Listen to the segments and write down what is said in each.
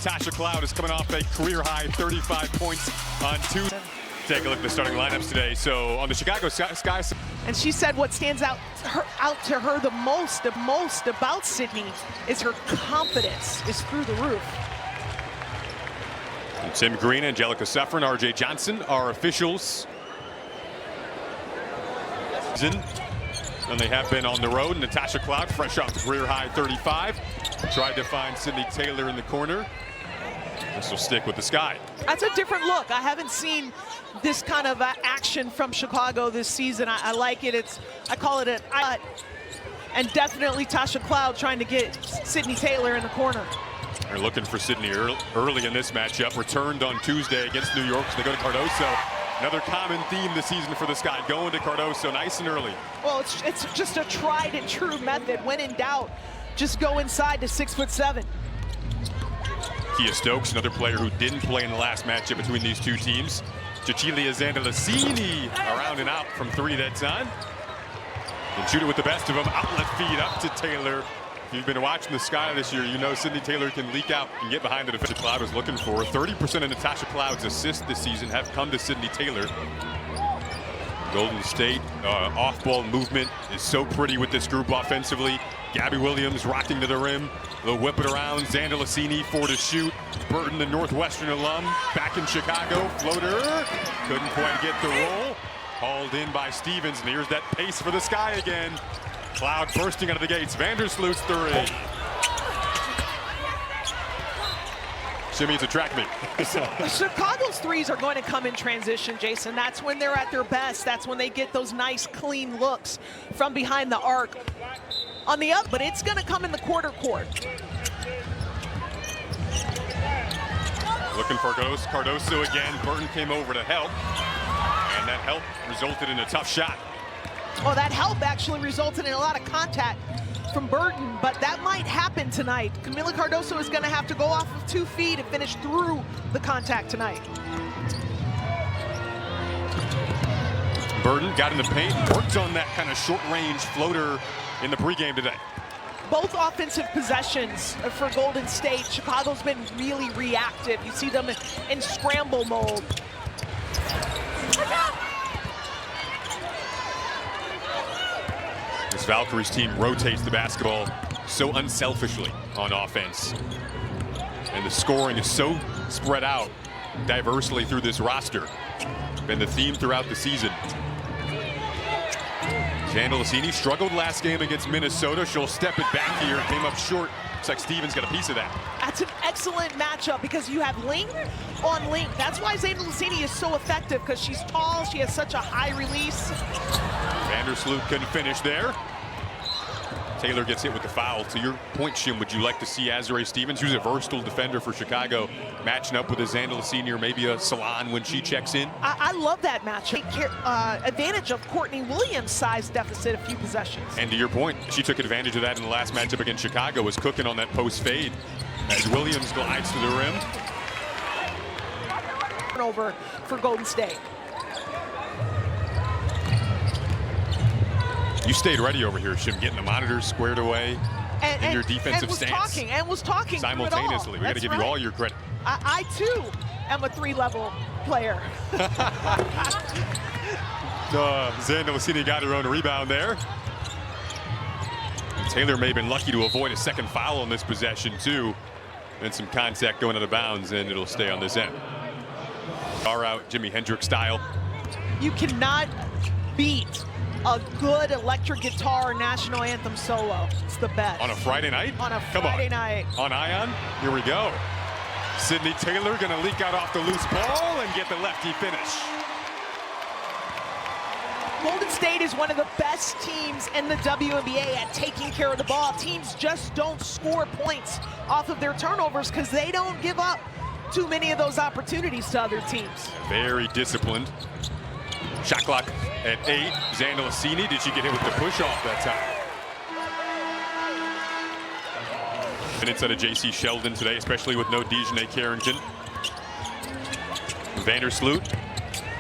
Natasha Cloud is coming off a career-high 35 points on Tuesday. Take a look at the starting lineups today. So on the Chicago Sky. And she said what stands out to her the most about Sydney is her confidence is through the roof. And Tim Green, Angelica Suffren, RJ Johnson are officials. And they have been on the road. Natasha Cloud, fresh off the career-high 35. Tried to find Sydney Taylor in the corner. This will stick with the Sky. That's a different look. I haven't seen this kind of action from Chicago this season. I like it. I call it an and definitely Tasha Cloud trying to get Sydney Taylor in the corner. They're looking for Sydney early in this matchup. Returned on Tuesday against New York, so they go to Cardoso. Another common theme this season for the Sky, going to Cardoso nice and early. Well, it's just a tried and true method. When in doubt, just go inside to 6'7". Kia Stokes, another player who didn't play in the last matchup between these two teams. Cecilia Zandalicini around and out from three that time. And shoot it with the best of them. Outlet feed up to Taylor. If you've been watching the Sky this year, you know Sydney Taylor can leak out and get behind the defense. Cloud was looking for 30% of Natasha Cloud's assists this season have come to Sydney Taylor. Golden State off-ball movement is so pretty with this group offensively. Gabby Williams rocking to the rim. They'll whip it around. Zandalicini, 4 to shoot. Burton, the Northwestern alum, back in Chicago. Floater, couldn't quite get the roll. Hauled in by Stevens, and here's that pace for the Sky again. Cloud bursting out of the gates. Vandersloot's three. Shimmy's a track meet. Chicago's threes are going to come in transition, Jason. That's when they're at their best. That's when they get those nice, clean looks from behind the arc. On the up, but it's going to come in the quarter court. Looking for Cardoso again. Burton came over to help, and that help resulted in a tough shot. Well, that help actually resulted in a lot of contact from Burton, but that might happen tonight. Camila Cardoso is going to have to go off of 2 feet and finish through the contact tonight. Burton got in the paint, worked on that kind of short-range floater in the pregame today. Both offensive possessions for Golden State. Chicago's been really reactive. You see them in scramble mode. This Valkyries team rotates the basketball so unselfishly on offense. And the scoring is so spread out diversely through this roster. Been the theme throughout the season. Zandalicini struggled last game against Minnesota. She'll step it back here. Came up short. Looks like Stevens got a piece of that. That's an excellent matchup because you have length on length. That's why Zandalicini is so effective, because she's tall. She has such a high release. Vandersloot couldn't finish there. Taylor gets hit with the foul. To your point, Shim, would you like to see Azurá Stevens, who's a versatile defender for Chicago, matching up with a Zandalicini or maybe a Salon when she checks in? I love that matchup. Advantage of Courtney Williams' size deficit a few possessions. And to your point, she took advantage of that in the last matchup against Chicago, was cooking on that post fade as Williams glides to the rim. Turnover for Golden State. You stayed ready over here, Shim, getting the monitors squared away in your defensive stance. And was talking simultaneously. We got to give you all your credit. I too am a 3-level player. Zandalicini got her own rebound there. Taylor may have been lucky to avoid a second foul on this possession too. And some contact going out of bounds, and it'll stay on this end. Far out, Jimi Hendrix style. You cannot beat a good electric guitar national anthem solo. It's the best. On a Friday night? On a Friday night. On Ion? Here we go. Sydney Taylor gonna leak out off the loose ball and get the lefty finish. Golden State is one of the best teams in the WNBA at taking care of the ball. Teams just don't score points off of their turnovers because they don't give up too many of those opportunities to other teams. Very disciplined. Shot clock at 8. Zandalicini, did she get hit with the push off that time? Minutes out of J.C. Sheldon today, especially with no Dejanay Carrington. Vandersloot,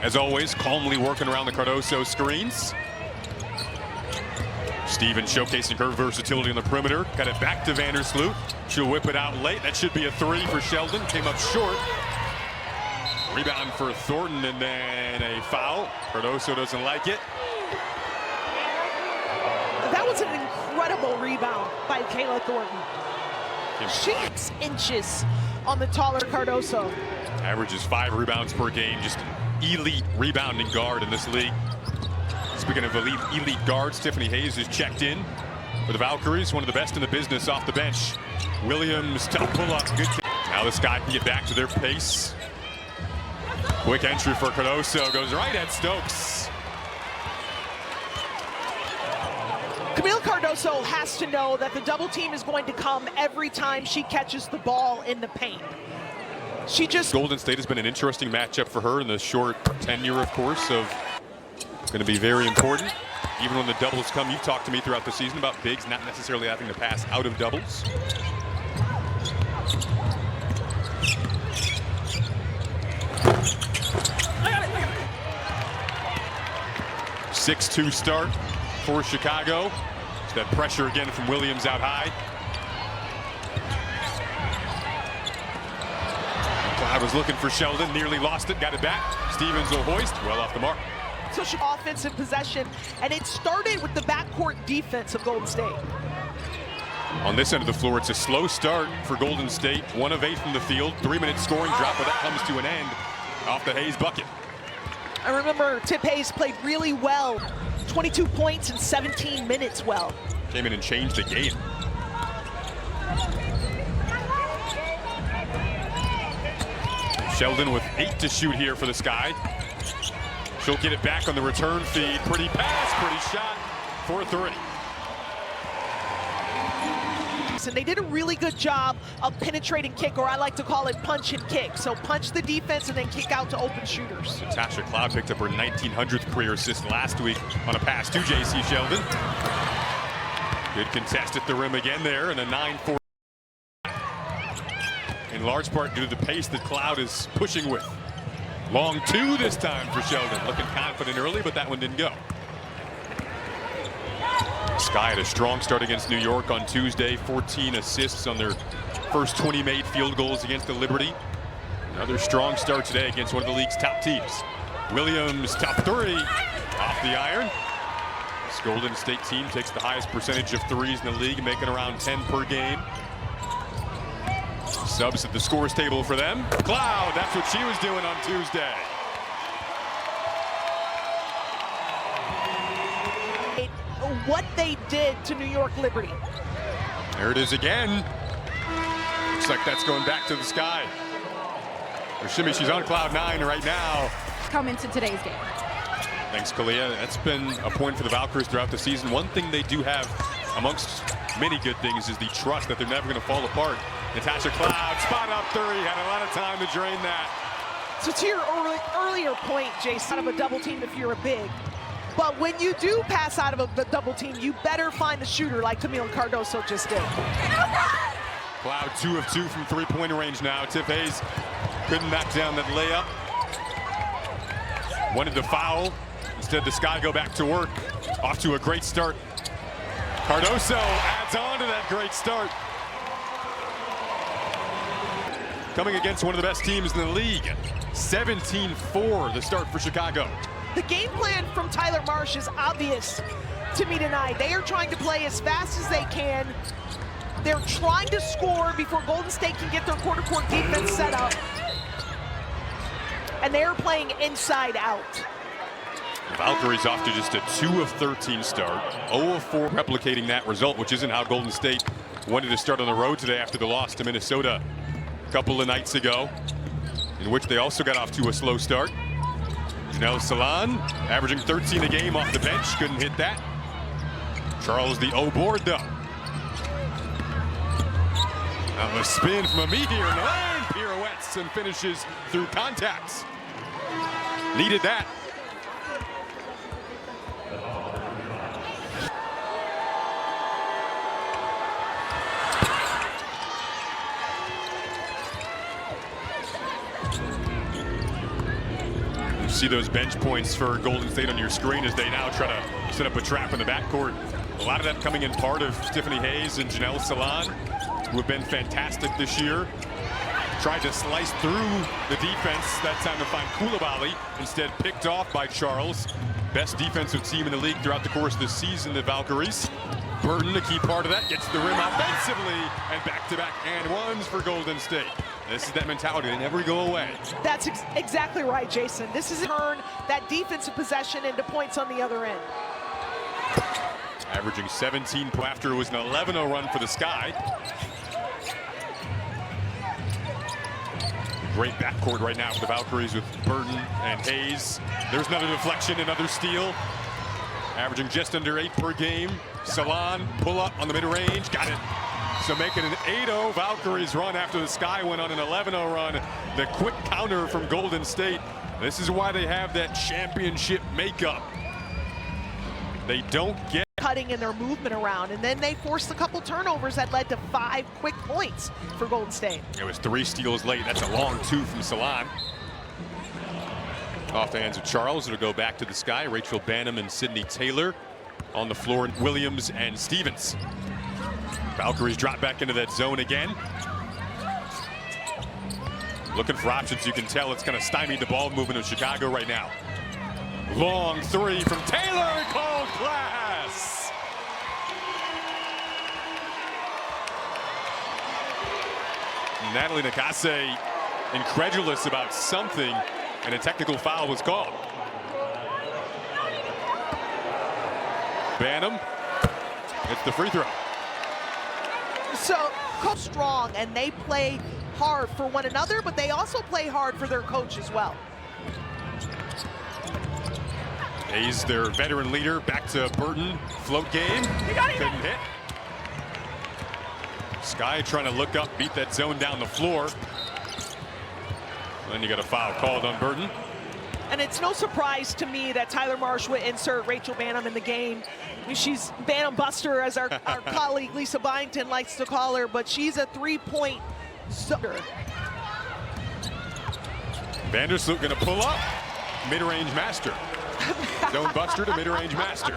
as always, calmly working around the Cardoso screens. Stevens showcasing her versatility on the perimeter. Got it back to Vandersloot. She'll whip it out late. That should be a three for Sheldon. Came up short. Rebound for Thornton, and then a foul. Cardoso doesn't like it. That was an incredible rebound by Kayla Thornton. She 6 inches on the taller Cardoso. Averages 5 rebounds per game. Just elite rebounding guard in this league. Speaking of elite guards, Tiffany Hayes is checked in for the Valkyries. One of the best in the business off the bench. Williams, tough pull-up. Good. Now the Sky can get back to their pace. Quick entry for Cardoso. Goes right at Stokes. Camille Cardoso has to know that the double team is going to come every time she catches the ball in the paint. She just... Golden State has been an interesting matchup for her in the short tenure, of course, of going to be very important. Even when the doubles come, you've talked to me throughout the season about bigs not necessarily having to pass out of doubles. A 6-2 start for Chicago. It's that pressure again from Williams out high. Cloud was looking for Sheldon, nearly lost it, got it back. Stevens will hoist, well off the mark. Such an offensive possession, and it started with the backcourt defense of Golden State. On this end of the floor, it's a slow start for Golden State. 1 of 8 from the field, 3-minute scoring drought, but that comes to an end off the Hayes bucket. I remember Tip Hayes played really well. 22 points in 17 minutes well. Came in and changed the game. Sheldon with 8 to shoot here for the Sky. She'll get it back on the return feed. Pretty pass, pretty shot for 3. And they did a really good job of penetrating kick, or I like to call it punch and kick. So punch the defense and then kick out to open shooters. Natasha Cloud picked up her 1900th career assist last week on a pass to J.C. Sheldon. Good contest at the rim again there, and a 9-4. In large part due to the pace that Cloud is pushing with. Long 2 this time for Sheldon. Looking confident early, but that one didn't go. Sky had a strong start against New York on Tuesday. 14 assists on their first 20 made field goals against the Liberty. Another strong start today against one of the league's top teams. Williams, top 3, off the iron. This Golden State team takes the highest percentage of threes in the league, making around 10 per game. Subs at the scores table for them. Cloud, that's what she was doing on Tuesday. What they did to New York Liberty. There it is again. Looks like that's going back to the Sky. Shimmy, she's on cloud 9 right now. Come into today's game. Thanks, Kalia. That's been a point for the Valkyries throughout the season. One thing they do have, amongst many good things, is the trust that they're never going to fall apart. Natasha Cloud, spot up 3, had a lot of time to drain that. So to your earlier point, Jason, out of a double team if you're a big. But when you do pass out of a double team, you better find the shooter like Camille Cardoso just did. Cloud 2 of 2 from 3-point range now. Tip Hayes couldn't knock down that layup. Wanted to foul. Instead, the Sky go back to work. Off to a great start. Cardoso adds on to that great start. Coming against one of the best teams in the league. 17-4 the start for Chicago. The game plan from Tyler Marsh is obvious to me tonight. They are trying to play as fast as they can. They're trying to score before Golden State can get their quarter-court defense set up. And they're playing inside out. The Valkyries off to just a 2 of 13 start. 0 of 4 replicating that result, which isn't how Golden State wanted to start on the road today after the loss to Minnesota a couple of nights ago, in which they also got off to a slow start. Janelle Salon averaging 13 a game off the bench, couldn't hit that. Charles the O board though. Now a spin from a meteor in the lane, pirouettes and finishes through contacts. Needed that. See those bench points for Golden State on your screen as they now try to set up a trap in the backcourt. A lot of that coming in part of Tiffany Hayes and Janelle Salon, who have been fantastic this year. Tried to slice through the defense that time to find Koulibaly, instead picked off by Charles. Best defensive team in the league throughout the course of the season, the Valkyries. Burton, a key part of that, gets the rim offensively, and back-to-back and ones for Golden State. This is that mentality, they never go away. That's exactly right, Jason. This is turn that defensive possession into points on the other end. Averaging 17 after it was an 11-0 run for the Sky. Great backcourt right now for the Valkyries with Burton and Hayes. There's another deflection, another steal. Averaging just under 8 per game. Salon, pull up on the mid-range, got it. So making an 8-0 Valkyries run after the Sky went on an 11-0 run. The quick counter from Golden State. This is why they have that championship makeup. They don't get cutting in their movement around, and then they forced a couple turnovers that led to 5 quick points for Golden State. It was 3 steals late. That's a long 2 from Salon. Off the hands of Charles. It'll go back to the Sky. Rachel Banham and Sydney Taylor on the floor. Williams and Stevens. Valkyries drop back into that zone again. Looking for options. You can tell it's kind of stymied the ball movement of Chicago right now. Long 3 from Taylor, called glass. Natalie Nakase incredulous about something, and a technical foul was called. Banham, it's the free throw. So, strong, and they play hard for one another, but they also play hard for their coach as well. Hayes, their veteran leader, back to Burton. Float game, couldn't hit. Sky trying to look up, beat that zone down the floor. Then you got a foul called on Burton. And it's no surprise to me that Tyler Marsh would insert Rachel Banham in the game. I mean, she's Banham Buster, as our colleague Lisa Byington likes to call her, but she's a 3-point shooter. Vandersloot gonna pull up, mid-range master. Zone buster to mid-range master.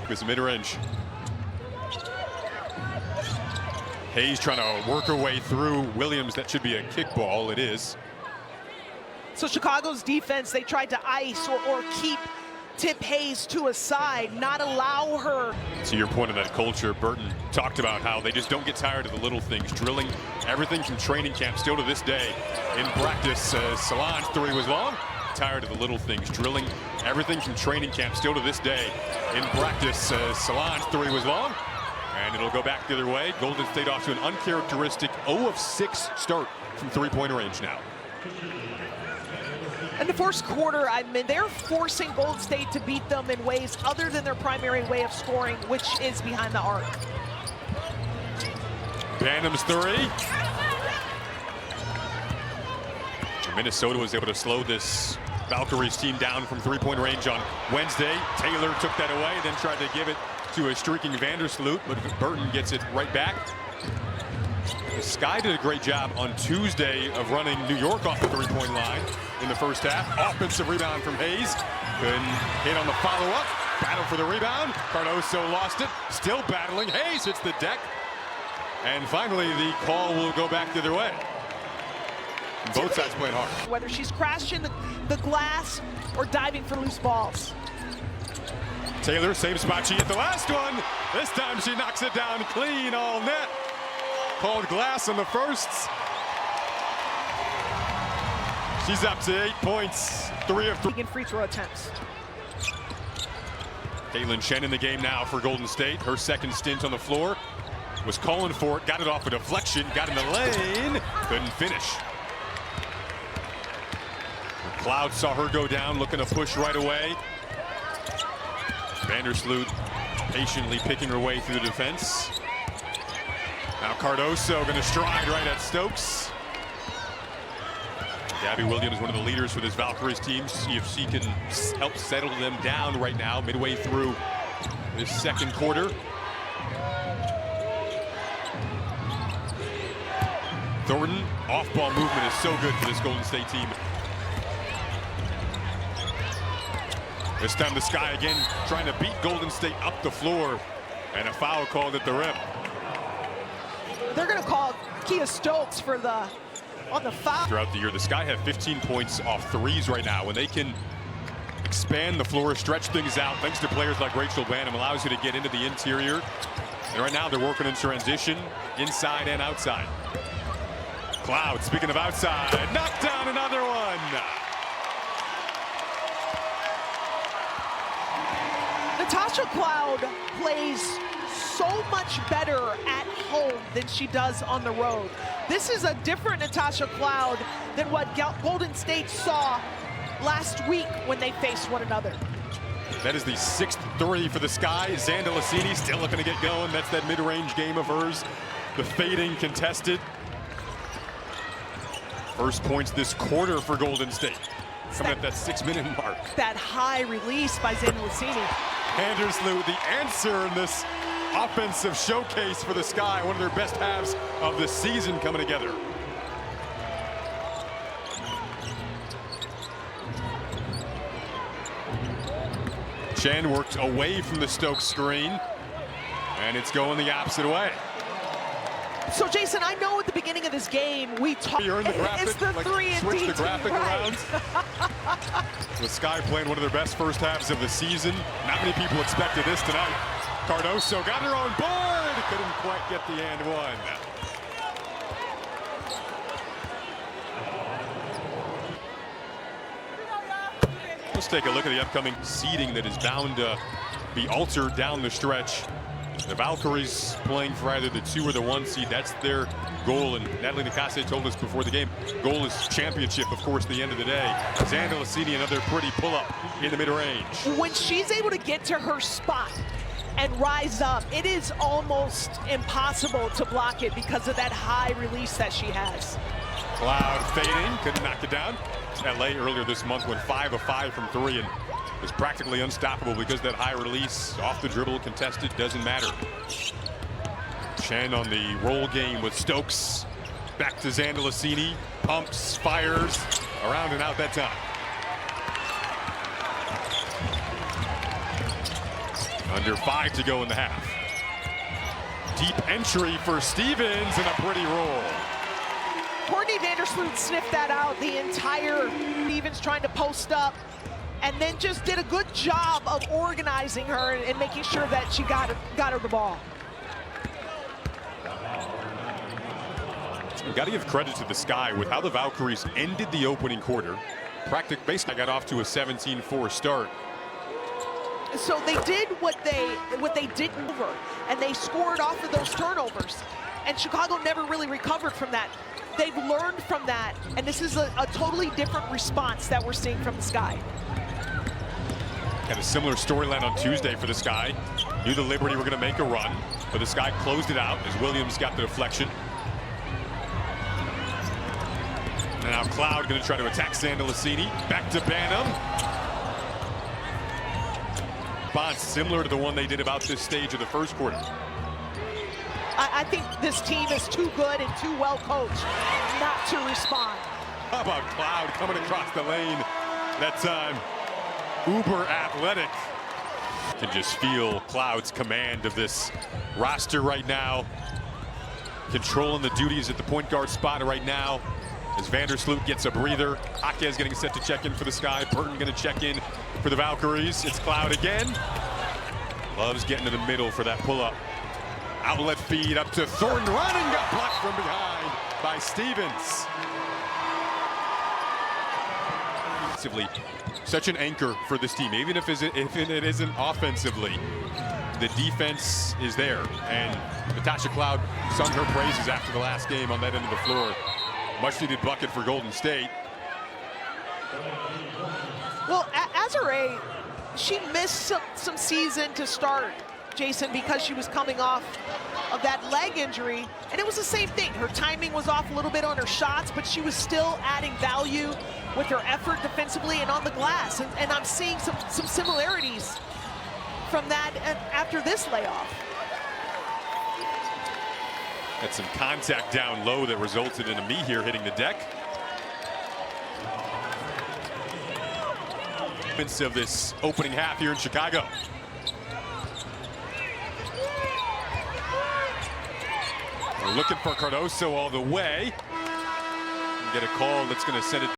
It's mid-range. Hayes trying to work her way through Williams. That should be a kickball. It is. So Chicago's defense, they tried to ice or keep Tip Hayes to a side, not allow her. To your point of that culture, Burton talked about how they just don't get tired of the little things, drilling everything from training camp still to this day. In practice, Salon's 3 was long. Tired of the little things, drilling everything from training camp still to this day. In practice, Salon's 3 was long, and it'll go back the other way. Golden State off to an uncharacteristic 0 of 6 start from 3-point range now. In the first quarter, I mean, they're forcing Golden State to beat them in ways other than their primary way of scoring, which is behind the arc. Banham's 3. Minnesota was able to slow this Valkyries team down from 3-point range on Wednesday. Taylor took that away, then tried to give it to a streaking Vandersloot, but Burton gets it right back. The Sky did a great job on Tuesday of running New York off the 3-point line in the first half. Offensive rebound from Hayes. Couldn't hit on the follow-up. Battle for the rebound. Cardoso lost it. Still battling. Hayes hits the deck. And finally, the call will go back the other way. Both sides playing hard. Whether she's crashing the glass or diving for loose balls. Taylor, same spot she hit the last one. This time she knocks it down clean, all net. Called glass on the firsts. She's up to 8 points, 3 of 3. Free throw attempts. Caitlin Shen in the game now for Golden State. Her second stint on the floor. Was calling for it, got it off a deflection, got in the lane, couldn't finish. McLeod saw her go down, looking to push right away. Vandersloot patiently picking her way through the defense. Now Cardoso going to stride right at Stokes. Gabby Williams, one of the leaders for this Valkyries team. See if she can help settle them down right now, midway through this second quarter. Thornton, off-ball movement is so good for this Golden State team. This time the Sky again trying to beat Golden State up the floor. And a foul called at the rim. They're going to call Kia Stokes for on the foul. Throughout the year, the Sky have 15 points off threes right now. When they can expand the floor, stretch things out, thanks to players like Rachel Banham, allows you to get into the interior. And right now they're working in transition, inside and outside. Cloud, speaking of outside, knocked down another one. Natasha Cloud plays so much better at home than she does on the road. This is a different Natasha Cloud than what Golden State saw last week when they faced one another. That is the 6th three for the Sky. Xanda Lassini still looking to get going. That's that mid-range game of hers. The fading contested. First points this quarter for Golden State. Coming at that 6-minute mark. That high release by Xanda Lassini. Vandersloot, the answer in this offensive showcase for the Sky. One of their best halves of the season coming together. Chen worked away from the Stokes screen, and it's going the opposite way. So, Jason, I know at the beginning of this game, we talked, it's the like 3 and switch D the graphic right. around. The Sky playing one of their best first halves of the season. Not many people expected this tonight. Cardoso got her on board. Couldn't quite get the and one. Let's take a look at the upcoming seeding that is bound to be altered down the stretch. The Valkyries playing for either the 2 or the 1 seed. That's their goal. And Natalie Nicase told us before the game, goal is championship, of course, at the end of the day. Xanda Lassini, another pretty pull-up in the mid-range. When she's able to get to her spot and rise up, it is almost impossible to block it because of that high release that she has. Cloud fading, couldn't knock it down. LA earlier this month went 5 of 5 from 3 and was practically unstoppable because that high release, off the dribble, contested, doesn't matter. Chen on the roll game with Stokes. Back to Xanda Lassini, pumps, fires, around and out that time. Under 5 to go in the half. Deep entry for Stevens and a pretty roll. Courtney Vandersloot sniffed that out the entire. Stevens trying to post up and then just did a good job of organizing her and making sure that she got her the ball. We've got to give credit to the Sky with how the Valkyries ended the opening quarter. Basically got off to a 17-4 start. So they did what they didn't over, and they scored off of those turnovers. And Chicago never really recovered from that. They've learned from that, and this is a totally different response that we're seeing from the Sky. Had a similar storyline on Tuesday for the Sky. Knew the Liberty were going to make a run, but the Sky closed it out as Williams got the deflection. And now Cloud going to try to attack Xanda Lassini. Back to Banham. Response similar to the one they did about this stage of the first quarter. I think this team is too good and too well coached not to respond. How about Cloud coming across the lane? That time, uber athletic. You can just feel Cloud's command of this roster right now. Controlling the duties at the point guard spot right now. As Vandersloot gets a breather. Ake is getting set to check in for the Sky. Burton going to check in for the Valkyries. It's Cloud again. Loves getting to the middle for that pull-up. Outlet feed up to Thornton, running, got blocked from behind by Stevens. Such an anchor for this team, even if it isn't offensively. The defense is there, and Natasha Cloud sung her praises after the last game on that end of the floor. Much needed bucket for Golden State. Well, Azure, she missed some season to start, Jason, because she was coming off of that leg injury, and it was the same thing. Her timing was off a little bit on her shots, but she was still adding value with her effort defensively and on the glass, and I'm seeing some similarities from that after this layoff. Had some contact down low that resulted in a me here hitting the deck. Of this opening half here in Chicago. They're looking for Cardoso all the way. Get a call that's going to send it